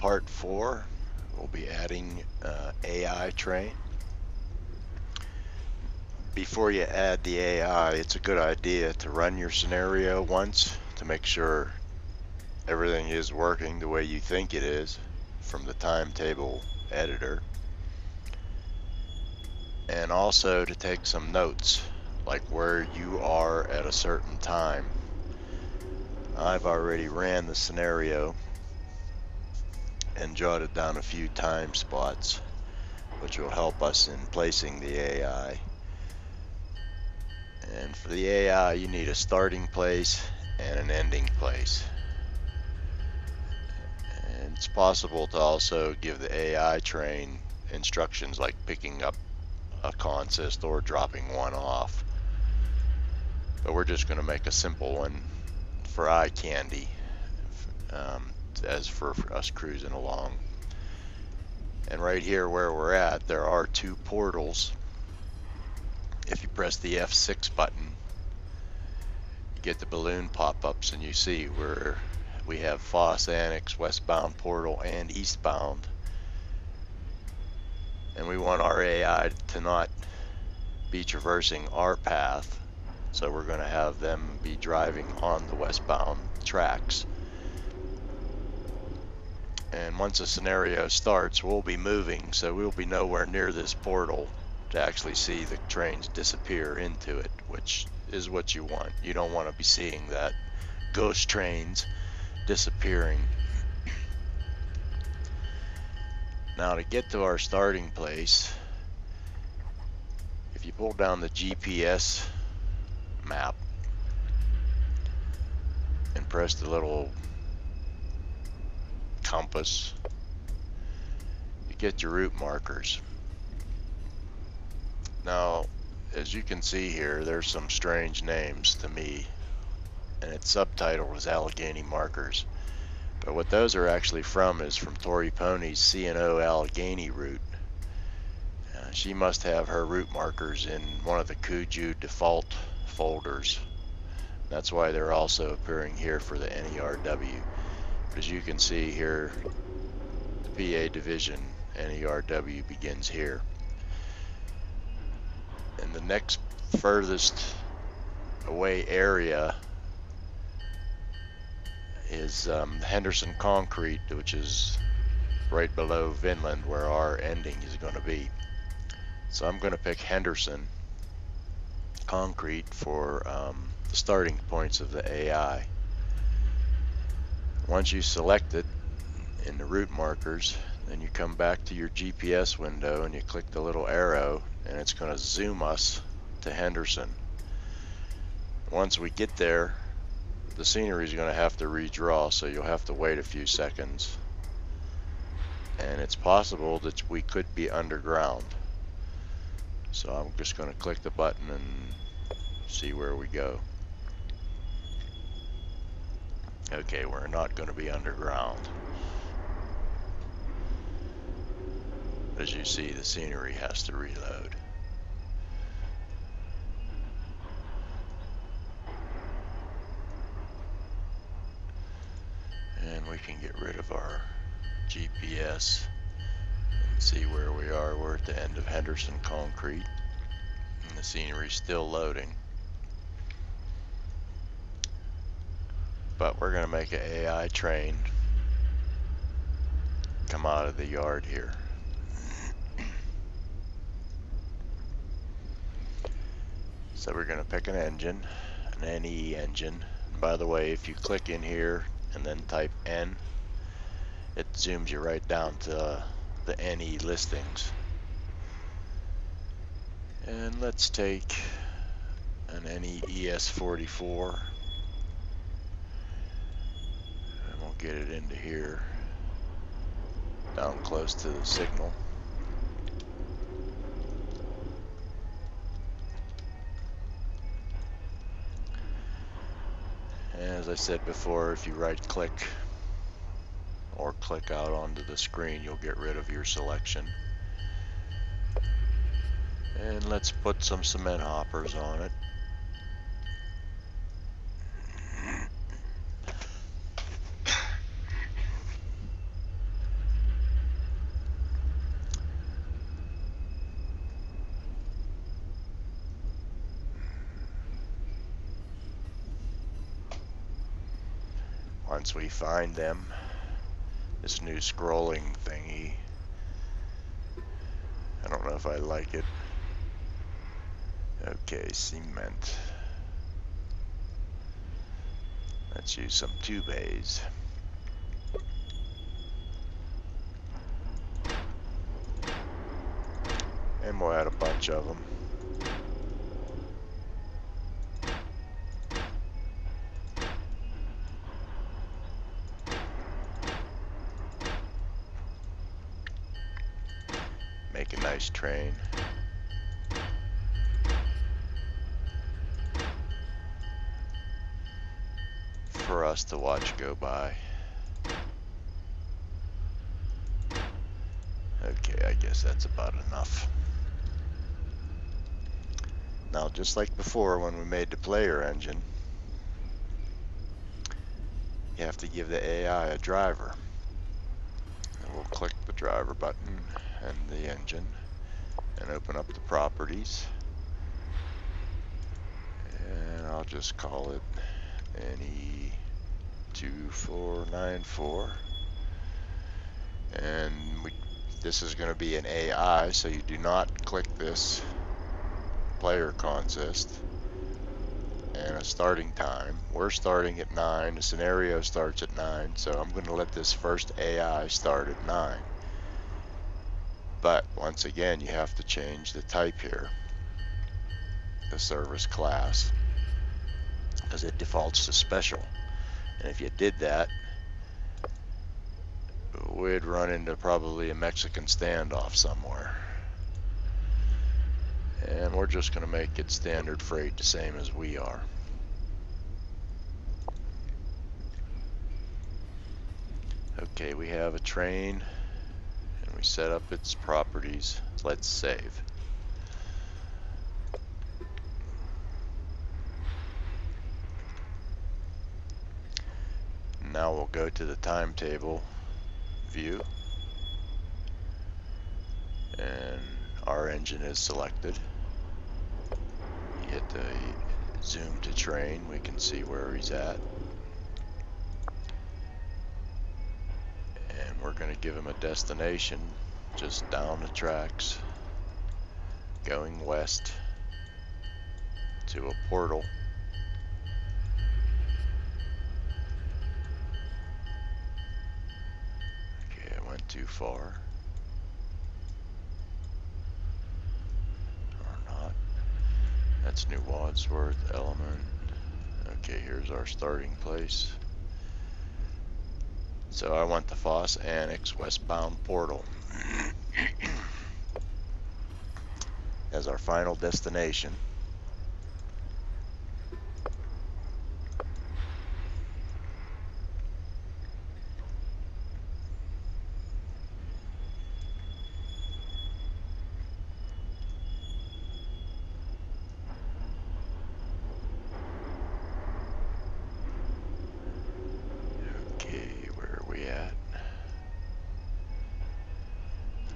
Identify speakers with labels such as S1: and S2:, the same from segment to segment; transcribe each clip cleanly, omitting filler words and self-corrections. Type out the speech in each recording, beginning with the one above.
S1: part 4. We'll be adding AI train. Before you add the AI, it's a good idea to run your scenario once to make sure everything is working the way you think it is from the timetable editor. And also to take some notes, like where you are at a certain time. I've already ran the scenario and jotted down a few time spots, which will help us in placing the AI. And for the AI, you need a starting place and an ending place. And it's possible to also give the AI train instructions like picking up a consist or dropping one off. But we're just going to make a simple one for eye candy, as for us cruising along. And right here where we're at, there are 2 portals. If you press the F6 button, you get the balloon pop-ups, and you see where we have Foss Annex westbound portal and eastbound. And we want our AI to not be traversing our path, so we're going to have them be driving on the westbound tracks. And once the scenario starts, we'll be moving, so we'll be nowhere near this portal to actually see the trains disappear into it, which is what you want. You don't want to be seeing that ghost trains disappearing. Now, to get to our starting place, if you pull down the GPS map and press the little compass, you get your route markers. Now, as you can see here, there's some strange names to me, and its subtitle is Allegheny Markers. But what those are actually from is from Tori Pony's C&O Allegheny route. She must have her route markers in one of the Kuju default folders. That's why they're also appearing here for the NERW. But as you can see here, the PA division NERW begins here. And the next furthest away area is Henderson Concrete, which is right below Vinland, where our ending is going to be. So I'm going to pick Henderson Concrete for the starting points of the AI. Once you select it in the route markers, then you come back to your GPS window and you click the little arrow, and it's going to zoom us to Henderson. Once we get there, the scenery is going to have to redraw, so you'll have to wait a few seconds. And it's possible that we could be underground. So I'm just going to click the button and see where we go. Okay, we're not going to be underground. As you see, the scenery has to reload. And we can get rid of our GPS and see where we are. We're at the end of Henderson Concrete, and the scenery's still loading. But we're going to make an AI train come out of the yard here. So we're going to pick an engine, an NE engine. And by the way, if you click in here and then type N, it zooms you right down to the NE listings. And let's take an NE ES44, and we'll get it into here, down close to the signal. And as I said before, if you right click or click out onto the screen, you'll get rid of your selection. And let's put some cement hoppers on it. once we find them. This new scrolling thingy, I don't know if I like it. Okay, cement. Let's use some 2-bays. And we'll add a bunch of them. Make a nice train. For us to watch go by. Okay, I guess that's about enough. Now, just like before when we made the player engine, you have to give the AI a driver. And we'll click the driver button and the engine and open up the properties. And I'll just call it NE2494. And this is going to be an AI, so you do not click this player consist. And a starting time. We're starting at 9. The scenario starts at 9, so I'm going to let this first AI start at 9. But once again, you have to change the type here, the service class, because it defaults to special. And if you did that, we'd run into probably a Mexican standoff somewhere. And we're just going to make it standard freight, the same as we are. Okay, we have a train, and we set up its properties. Let's save. Now we'll go to the timetable view, and our engine is selected. You hit the zoom to train, we can see where he's at. And we're going to give him a destination just down the tracks, going west to a portal. Okay, I went too far. Or not. That's New Wadsworth element. Okay, here's our starting place. So I want the Foss Annex westbound portal as our final destination.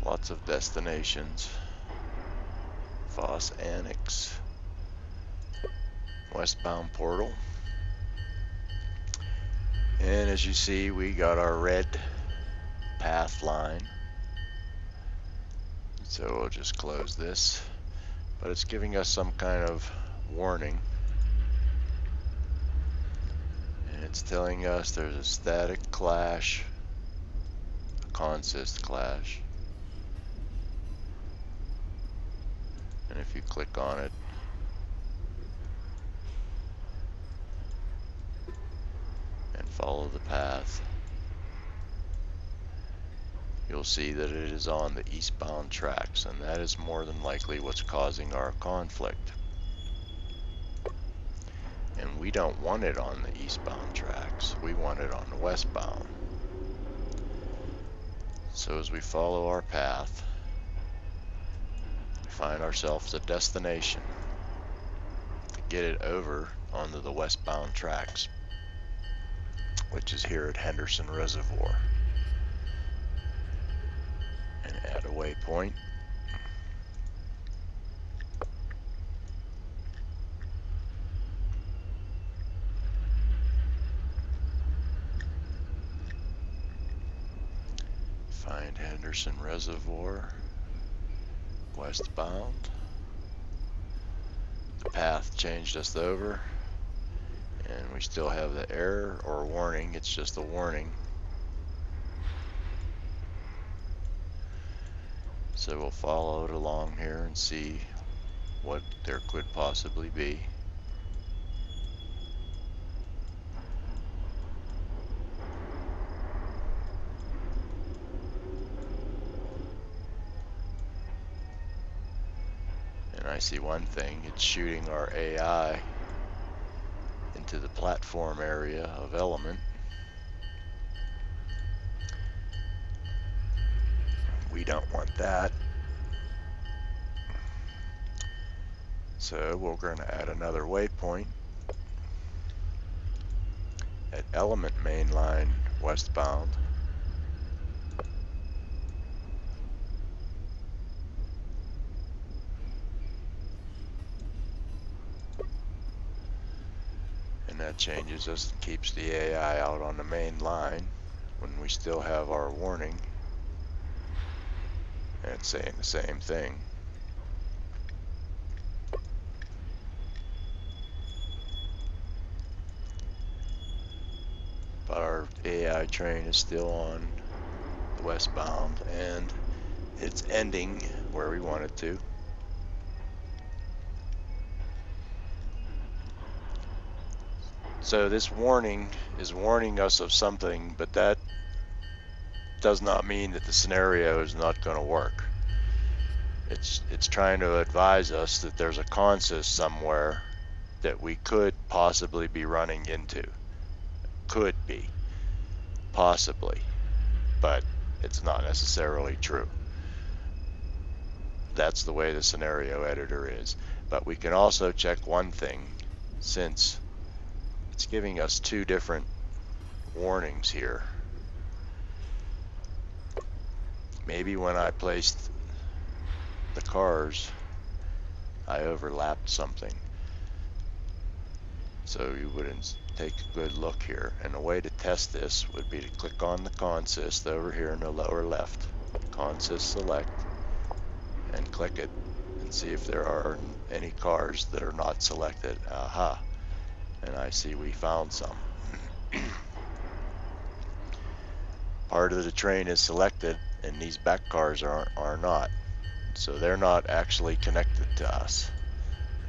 S1: Lots of destinations. Foss Annex, westbound portal. And as you see, we got our red path line. So we'll just close this. But it's giving us some kind of warning. And it's telling us there's a static clash, a consist clash. And if you click on it, and follow the path, you'll see that it is on the eastbound tracks, and that is more than likely what's causing our conflict. And we don't want it on the eastbound tracks, we want it on the westbound. So as we follow our path, we find ourselves a destination to get it over onto the westbound tracks, which is here at Henderson Reservoir. And add a waypoint. Find Henderson Reservoir, westbound. The path changed us over, and we still have the error or warning. It's just a warning. So we'll follow it along here and see what there could possibly be. And I see one thing, it's shooting our AI into the platform area of Element. We don't want that. So we're going to add another waypoint at Element mainline westbound. And that changes us and keeps the AI out on the main line when we still have our warning. And it's saying the same thing. But our AI train is still on the westbound, and it's ending where we want it to. So this warning is warning us of something, but that does not mean that the scenario is not going to work. It's trying to advise us that there's a consist somewhere that we could possibly be running into. Could be, possibly, but it's not necessarily true. That's the way the scenario editor is. But we can also check one thing, since it's giving us two different warnings here. Maybe when I placed the cars, I overlapped something. So you wouldn't take a good look here. And a way to test this would be to click on the consist over here in the lower left. Consist select, and click it and see if there are any cars that are not selected. Aha. And I see we found some. Part of the train is selected, and these back cars are not. So they're not actually connected to us.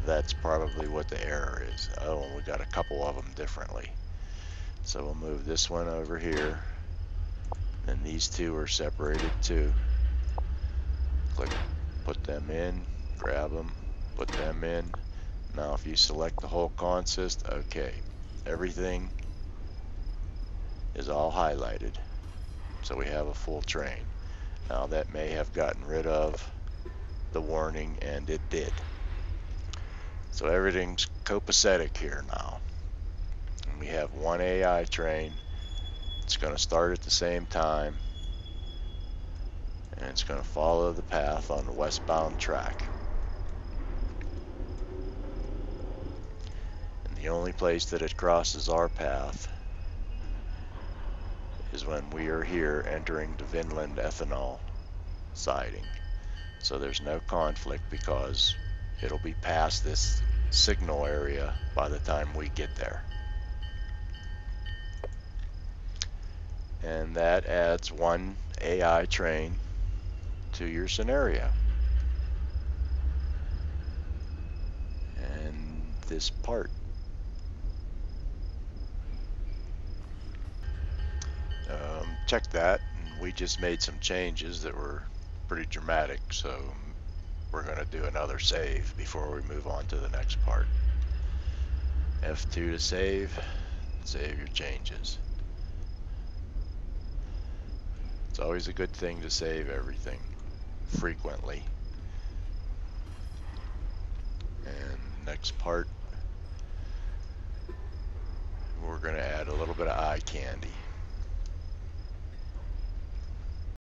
S1: That's probably what the error is. Oh, and we got a couple of them differently. So we'll move this one over here. And these two are separated too. Click, put them in, grab them, put them in. Now if you select the whole consist, okay, everything is all highlighted. So we have a full train. Now that may have gotten rid of the warning, and it did. So everything's copacetic here now. And we have one AI train. It's going to start at the same time, and it's going to follow the path on the westbound track. And the only place that it crosses our path is when we are here entering the Vinland ethanol siding. So there's no conflict because it'll be past this signal area by the time we get there. And that adds one AI train to your scenario. And this part. Check that. We just made some changes that were pretty dramatic, so we're going to do another save before we move on to the next part. F2 to save your changes. It's always a good thing to save everything frequently. And next part, we're going to add a little bit of eye candy.